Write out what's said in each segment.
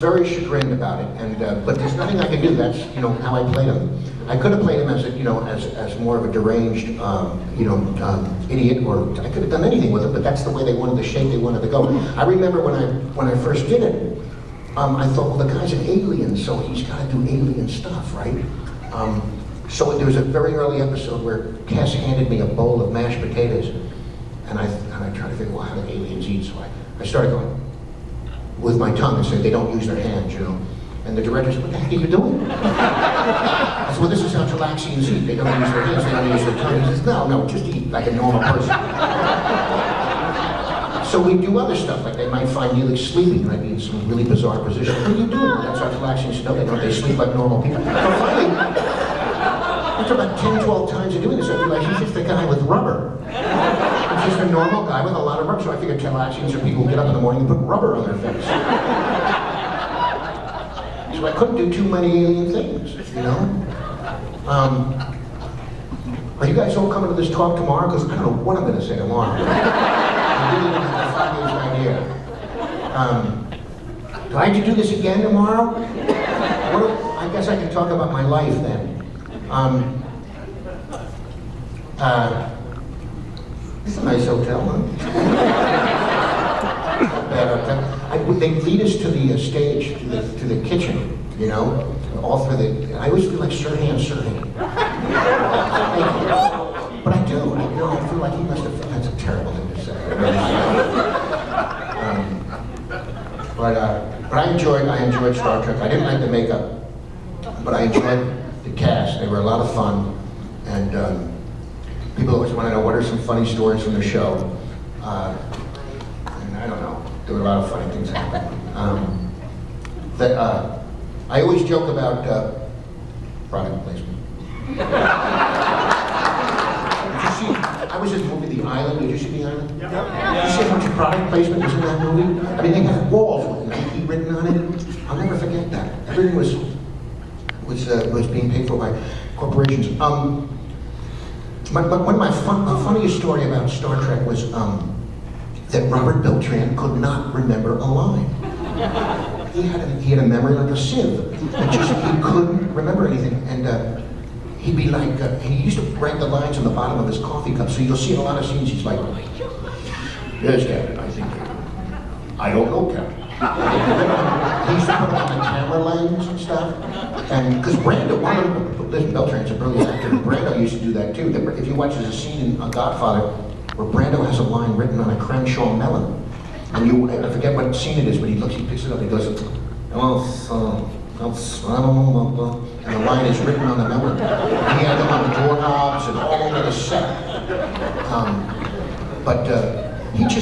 Very chagrined about it, and but there's nothing I can do. That's how I played him. I could have played him as as more of a deranged idiot, or I could have done anything with it. But that's the way they wanted, the shape they wanted to go. I remember when I first did it, I thought, well, the guy's an alien, so he's got to do alien stuff, right? So there was a very early episode where Cass handed me a bowl of mashed potatoes, and I tried to figure out, well, how do aliens eat? So I started going with my tongue and said they don't use their hands, And the director said, what the heck are you doing? I said, well, this is how Chilaxians eat. They don't use their hands, they don't use their tongue. He says, no, just eat like a normal person. So we do other stuff, like they might find NELIX sleeping, and I'd be in some really bizarre position. What are you doing? That's how Chilaxians know. They don't, they sleep like normal people. So finally, after about 10, 12 times of doing this, I realized he's just a guy with rubber. He's just a normal guy with a lot of rubber. So I figured Chilaxians are people who get up in the morning and put rubber on their face. So I couldn't do too many alien things, Are you guys all coming to this talk tomorrow? Because I don't know what I'm going to say tomorrow. I really don't have the foggiest idea. Do I have to do this again tomorrow? I guess I can talk about my life then. This is a nice hotel, huh? Bad hotel. They lead us to the stage, to the kitchen, all through the. I always feel like Sirhan. But I do. I feel like he must have. That's a terrible thing to say. But I enjoyed Star Trek. I didn't like the makeup, but I enjoyed the cast. They were a lot of fun, and people always want to know what are some funny stories from the show. And I don't know. There were a lot of funny things happening. I always joke about product placement. Did you see? I was in the movie The Island. Did you see The Island? Yep. Did you see how much product placement was in that movie? I mean, they had walls with Nike written on it. I'll never forget that. Everything was being paid for by corporations. One of my funniest story about Star Trek was that Robert Beltran could not remember a line. He had a memory like a sieve. He couldn't remember anything, and he'd be like, he used to write the lines on the bottom of his coffee cup. So you'll see in a lot of scenes, he's like, yes, Captain, I think. I don't know, Captain. He used to put it on the camera lens and stuff. And because Brando, listen, Beltran's a brilliant actor, and Brando used to do that too. If you watch, there's a scene in Godfather where Brando has a line written on a Crenshaw melon. And I forget what scene it is, but he picks it up, he goes, well, I don't know about that. And the line is written on the melon. And he had them on the doorknobs and all over the set.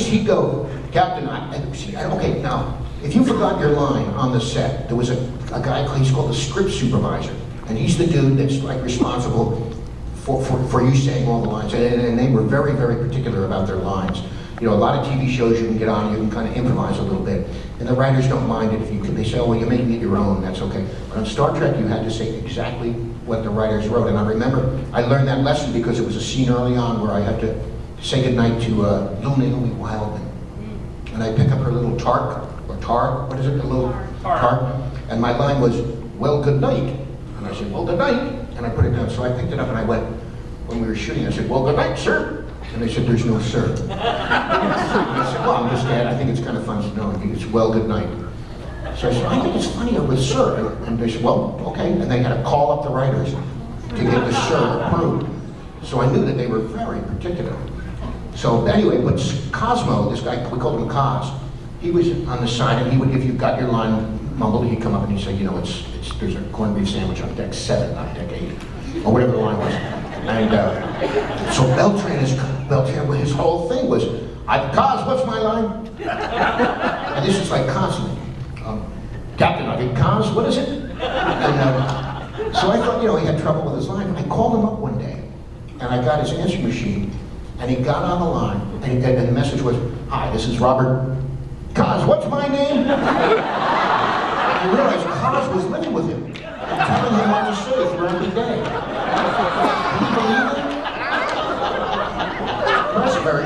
He'd go, Captain, okay, now, if you forgot your line on the set, there was a guy, he's called the script supervisor, and he's the dude that's like responsible for you saying all the lines, and they were very, very particular about their lines. A lot of TV shows you can get on, you can kind of improvise a little bit, and the writers don't mind it if you can. They say, oh, well, you're making it your own, that's okay. But on Star Trek, you had to say exactly what the writers wrote, and I remember I learned that lesson because it was a scene early on where I had to say goodnight to little Naomi Wildman, and I pick up her little tar, what is it, the little tart, and my line was, well, good night, and I said, well, good night, and I put it down. So I picked it up and I went, when we were shooting, I said, well, good night, sir. And they said, there's no sir. And I said, well, I'm just glad, I think it's kind of fun to know, it's well, good night. So I said, I think it's funnier with sir. And they said, well, okay. And they had to call up the writers to get the sir approved. So I knew that they were very particular. So anyway, but Cosmo, this guy, we called him Cos, he was on the side, and he would, if you got your line mumbled, he'd come up and he'd say, there's a corned beef sandwich on deck 7, not deck 8, or whatever the line was. And so Beltran, his whole thing was, Cos, what's my line? And this is like constantly, Captain, I get Cos, what is it? And so I thought, he had trouble with his line. I called him up one day, and I got his answering machine, and he got on the line, and the message was, hi, this is Robert. Cos, what's my name? And I realized Cos was living with him, telling him what to say throughout the day. Can you believe it? That's very